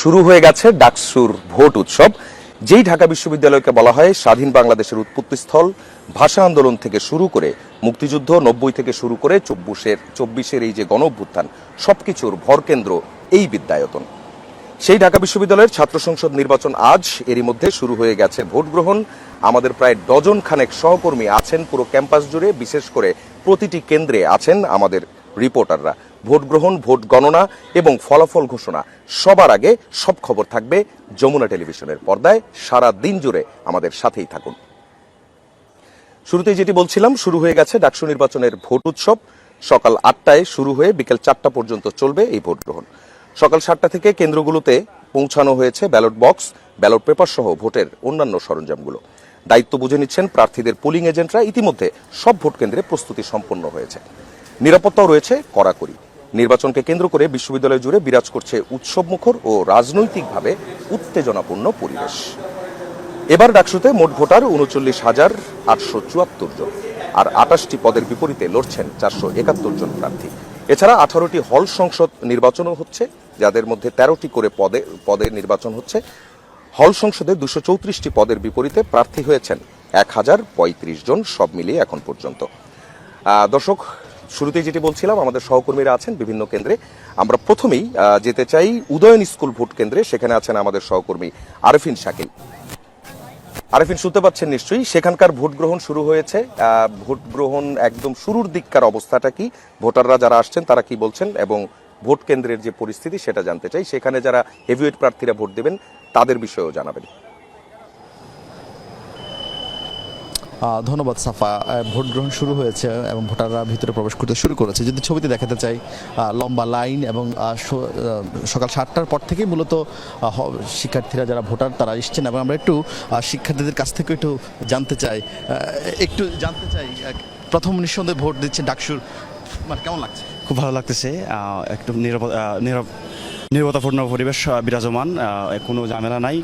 শুরু হয়ে গেছে ডাকসুর ভোট উৎসব, যেই ঢাকা বিশ্ববিদ্যালয়কে বলা হয় স্বাধীন বাংলাদেশের উৎপত্তিস্থল। ভাষা আন্দোলন থেকে শুরু করে মুক্তিযুদ্ধ, 90 থেকে শুরু করে 24-এর এই যে গণ অভ্যুত্থান, সবকিছুর ভরকেন্দ্র এই বিদ্যায়তন। সেই ঢাকা বিশ্ববিদ্যালয়ের ছাত্র সংসদ নির্বাচন আজ, এরই মধ্যে শুরু হয়ে গেছে ভোট গ্রহণ। আমাদের প্রায় ডজন খানেক সহকর্মী আছেন পুরো ক্যাম্পাস জুড়ে, বিশেষ করে প্রতিটি কেন্দ্রে আছেন আমাদের রিপোর্টাররা। ভোট গ্রহণ, ভোট গণনা এবং ফলাফল ঘোষণা সবার আগে সব খবর থাকবে যমুনা টেলিভিশনের পর্দায়। সারা দিন জুড়ে আমাদের সাথেই থাকুন। শুরুতেই যেটি বলছিলাম, শুরু হয়ে গেছে ডাকসু নির্বাচনের ভোট উৎসব। সকাল 8টায় শুরু হয়ে বিকেল 4টা পর্যন্ত চলবে এই ভোট গ্রহণ। সকাল 7টা থেকে কেন্দ্রগুলোতে পৌঁছানো হয়েছে ব্যালট বক্স, ব্যালট পেপার সহ ভোটের অন্যান্য সরঞ্জামগুলো। দায়িত্ব বুঝে নিচ্ছেন প্রার্থীদের পোলিং এজেন্টরা। ইতিমধ্যে সব ভোট কেন্দ্রে প্রস্তুতি সম্পন্ন হয়েছে, নিরাপত্তাও রয়েছে কড়াকড়ি। নির্বাচনকে কেন্দ্র করে বিশ্ববিদ্যালয় জুড়ে বিরাজ করছে উৎসবমুখর ও রাজনৈতিকভাবে উত্তেজনাপূর্ণ পরিবেশ। এবার ডাকসুতে মোট ভোটার 39,874 জন, আর 28টি পদের বিপরীতে লড়ছেন 471 জন প্রার্থী। এছাড়া 18টি হল সংসদ নির্বাচনও হচ্ছে, যাদের মধ্যে 13টি করে পদের নির্বাচন হচ্ছে। হল সংসদে 234টি পদের বিপরীতে প্রার্থী হয়েছেন 1035 জন, সব মিলিয়ে এখন পর্যন্ত। দর্শক, শুরুতেই যেটি বলছিলাম, আমাদের সহকর্মীরা আছেন বিভিন্ন কেন্দ্রে। আমরা প্রথমেই যেতে চাই উদয়ন স্কুল ভোট কেন্দ্রে। সেখানে আছেন আমাদের সহকর্মী আরেফিন শাকিল। আরেফিন, শুনতে পাচ্ছেন নিশ্চয়ই? সেখানকার ভোট গ্রহণ শুরু হয়েছে। ভোট গ্রহণ একদম শুরুর দিককার অবস্থাটা কি, ভোটাররা যারা আসছেন তারা কি বলছেন, এবং ভোট কেন্দ্রের যে পরিস্থিতি সেটা জানতে চাই। সেখানে যারা হেভিওয়েট প্রার্থীরা ভোট দেবেন তাদের বিষয়েও জানাবেন। ধন্যবাদ সাফা। ভোট গ্রহণ শুরু হয়েছে এবং ভোটাররা ভিতরে প্রবেশ করতে শুরু করেছে। যদি ছবিতে দেখাতে চাই, লম্বা লাইন, এবং সকাল 7টার পর থেকেই মূলত শিক্ষার্থীরা যারা ভোটার তারা এসছেন। এবং আমরা একটু শিক্ষার্থীদের কাছ থেকে একটু জানতে চাই প্রথম নিঃসন্দেহে ভোট দিচ্ছেন ডাকসুর, মানে কেমন লাগছে? খুব ভালো লাগতেছে। একটু নিরাপত্তাপূর্ণ পরিবেশ বিরাজমান, কোনো ঝামেলা নাই।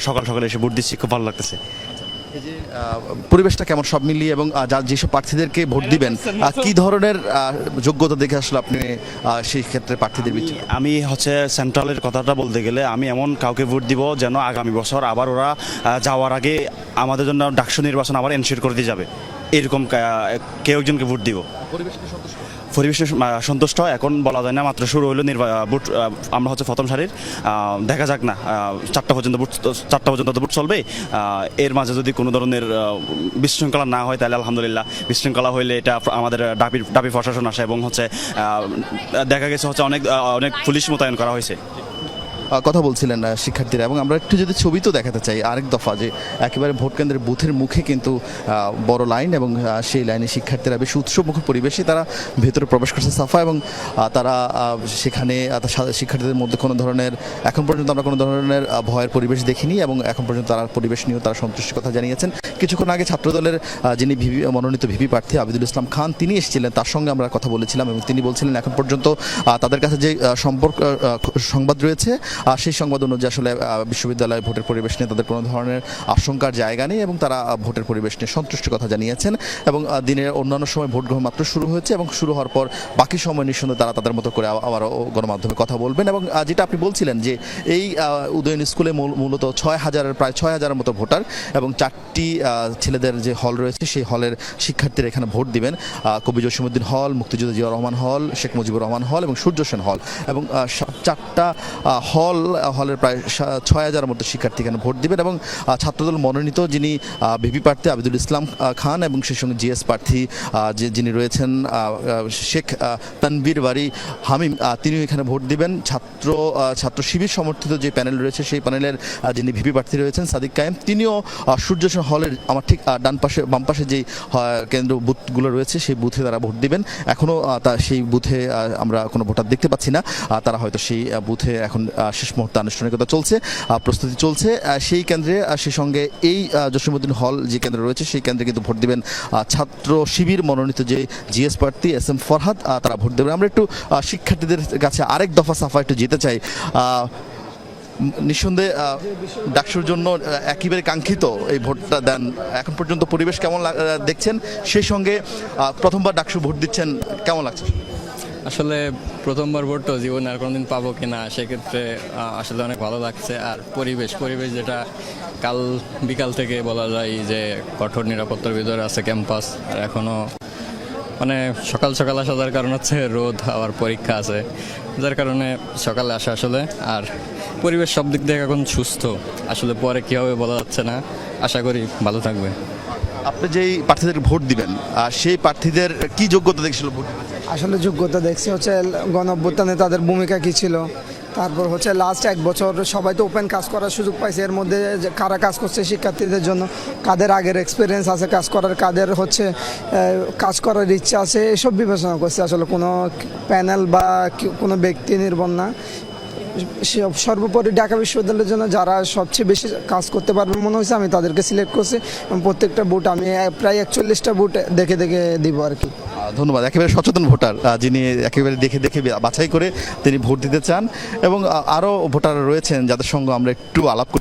সকাল সকালে এসে ভোট দিচ্ছি, খুব ভালো লাগতেছে। এই যে পরিবেশটা কেমন সব মিলিয়ে, এবং যেসব প্রার্থীদেরকে ভোট দিবেন কি ধরনের যোগ্যতা দেখে আসলে আপনি সেই ক্ষেত্রে প্রার্থীদের আমি সেন্ট্রালের কথাটা বলতে গেলে আমি এমন কাউকে ভোট দিব যেন আগামী বছর আবার ওরা যাওয়ার আগে আমাদের জন্য ডাকসু নির্বাচন আবার এনশিওর করে দিয়ে যাবে, এরকম কেউ একজনকে ভোট দিব। পরিবেশে সন্তুষ্ট এখন বলা যায় না, মাত্র শুরু হলো ভোট। আমরা প্রথম সারির, দেখা যাক না 4টা পর্যন্ত ভোট চলবে। এর মাঝে যদি কোনো ধরনের বিশৃঙ্খলা না হয় তাহলে আলহামদুলিল্লাহ। বিশৃঙ্খলা হইলে এটা আমাদের ডাবি প্রশাসন আসে, এবং দেখা গেছে অনেক পুলিশ মোতায়েন করা হয়েছে। কথা বলছিলেন শিক্ষার্থীরা। এবং আমরা একটু যদি ছবি তো দেখাতে চাই আরেক দফা, যে একেবারে ভোট কেন্দ্রের বুথের মুখে কিন্তু বড় লাইন, এবং সেই লাইনে শিক্ষার্থীরা বেশ উৎসবমুখর পরিবেশে তারা ভেতরে প্রবেশ করছে সাফা। এবং তারা সেখানে শিক্ষার্থীদের মধ্যে কোনো ধরনের, এখন পর্যন্ত আমরা কোনো ধরনের ভয়ের পরিবেশ দেখিনি, এবং এখন পর্যন্ত তারা পরিবেশ নিয়েও তারা সন্তুষ্টির কথা জানিয়েছেন। কিছুক্ষণ আগে ছাত্রদলের যিনি মনোনীত ভিপি প্রার্থী আবিদুল ইসলাম খান, তিনি এসেছিলেন, তার সঙ্গে আমরা কথা বলেছিলাম, এবং তিনি বলছিলেন এখন পর্যন্ত তাদের কাছে যে সংবাদ রয়েছে সেই সংবাদ অনুযায়ী আসলে বিশ্ববিদ্যালয়ে ভোটের পরিবেশ নিয়ে তাদের কোনো ধরনের আশঙ্কার জায়গা নেই, এবং তারা ভোটের পরিবেশ নিয়ে সন্তুষ্টির কথা জানিয়েছেন। এবং দিনের অন্যান্য সময় ভোট গ্রহণ মাত্র শুরু হয়েছে, এবং শুরু হওয়ার পর বাকি সময় নিঃসন্দেহে তারা তাদের মতো করে আবারও গণমাধ্যমে কথা বলবেন। এবং যেটা আপনি বলছিলেন যে এই উদয়ন স্কুলে মূলত প্রায় 6,000-এর মতো ভোটার, এবং 4টি ছেলেদের যে হল রয়েছে সেই হলের শিক্ষার্থীরা এখানে ভোট দিবেন। কবি জসিমউদ্দিন হল, মুক্তিযোদ্ধা জিয়াউর রহমান হল, শেখ মুজিবুর রহমান হল এবং সূর্য সেন হল, এবং 4টা হলের প্রায় 6,000-এর মতো শিক্ষার্থী এখানে ভোট দিবেন। এবং ছাত্রদল মনোনীত যিনি ভিপি প্রার্থী আবিদুল ইসলাম খান, এবং সেই সঙ্গে জিএস প্রার্থী যিনি রয়েছেন শেখ তানভীর বারী হামিম, তিনিও এখানে ভোট দিবেন। ছাত্র শিবির সমর্থিত যে প্যানেল রয়েছে সেই প্যানেলের যিনি ভিপি প্রার্থী রয়েছেন সাদিক কায়েম, তিনিও সূর্য সেন হলের আমার ঠিক বাম পাশে যেই কেন্দ্র বুথগুলো রয়েছে সেই বুথে তারা ভোট দিবেন। এখনও সেই বুথে আমরা কোনো ভোটার দেখতে পাচ্ছি না, তারা হয়তো সেই বুথে এখন শেষ মুহূর্তে আনুষ্ঠানিকতা চলছে, প্রস্তুতি চলছে সেই কেন্দ্রে। সেই সঙ্গে এই জসিমউদ্দিন হল যে কেন্দ্র রয়েছে সেই কেন্দ্রে কিন্তু ভোট দিবেন ছাত্র শিবির মনোনীত যে জিএস প্রার্থী এস এম ফরহাদ, তারা ভোট দেবেন। আমরা একটু শিক্ষার্থীদের কাছে আরেক দফা সাফা একটু যেতে চাই। নিঃসন্দেহে ডাকসুর জন্য একেবারে কাঙ্ক্ষিত এই ভোটটা দেন, এখন পর্যন্ত পরিবেশ কেমন দেখছেন? সেই সঙ্গে প্রথমবার ডাকসু ভোট দিচ্ছেন, কেমন লাগছে? আসলে প্রথমবার ভোট তো জীবনে আর কোনোদিন পাবো কিনা সেক্ষেত্রে আসলে অনেক ভালো লাগছে। আর পরিবেশ যেটা কাল বিকাল থেকে বলা যায় যে কঠোর নিরাপত্তার ভিতরে আছে ক্যাম্পাস। আর এখনও মানে সকাল সকাল আসা যার কারণ হচ্ছে রোদ, আবার পরীক্ষা আছে, যার কারণে সকালে আসা আসলে। আর পরিবেশ সব দিক থেকে এখন সুস্থ, আসলে পরে কী হবে বলা যাচ্ছে না, আশা করি ভালো থাকবে। আপনি যেই প্রার্থীদের ভোট দিবেন সেই প্রার্থীদের কি যোগ্যতা দেখছিল ভোট দিবেন? আসলে যোগ্যতা দেখছি হচ্ছে গণঅভ্যুত্থানে তাদের ভূমিকা কী ছিল, তারপর হচ্ছে লাস্ট 1 বছর সবাই তো ওপেন কাজ করার সুযোগ পাইছে। এর মধ্যে যে কারা কাজ করছে শিক্ষার্থীদের জন্য, কাদের আগের এক্সপিরিয়েন্স আছে কাজ করার, কাদের হচ্ছে কাজ করার ইচ্ছা আছে, এসব বিবেচনা করছে। আসলে কোনো প্যানেল বা কোনো ব্যক্তি নির্ভর না, সর্বোপরি ঢাকা বিশ্ববিদ্যালয়ের জন্য যারা সবচেয়ে বেশি কাজ করতে পারবে মনে হয়েছে আমি তাদেরকে সিলেক্ট করছি। এবং প্রত্যেকটা বুট আমি প্রায় 41টা বুট দেখে দেখে দিব আর কি। ধন্যবাদ। একেবারে সচেতন ভোটার, যিনি একেবারে দেখে দেখে বাছাই করে তিনি ভোট দিতে চান। এবং আরও ভোটার রয়েছেন যাদের সঙ্গে আমরা একটু আলাপ করতে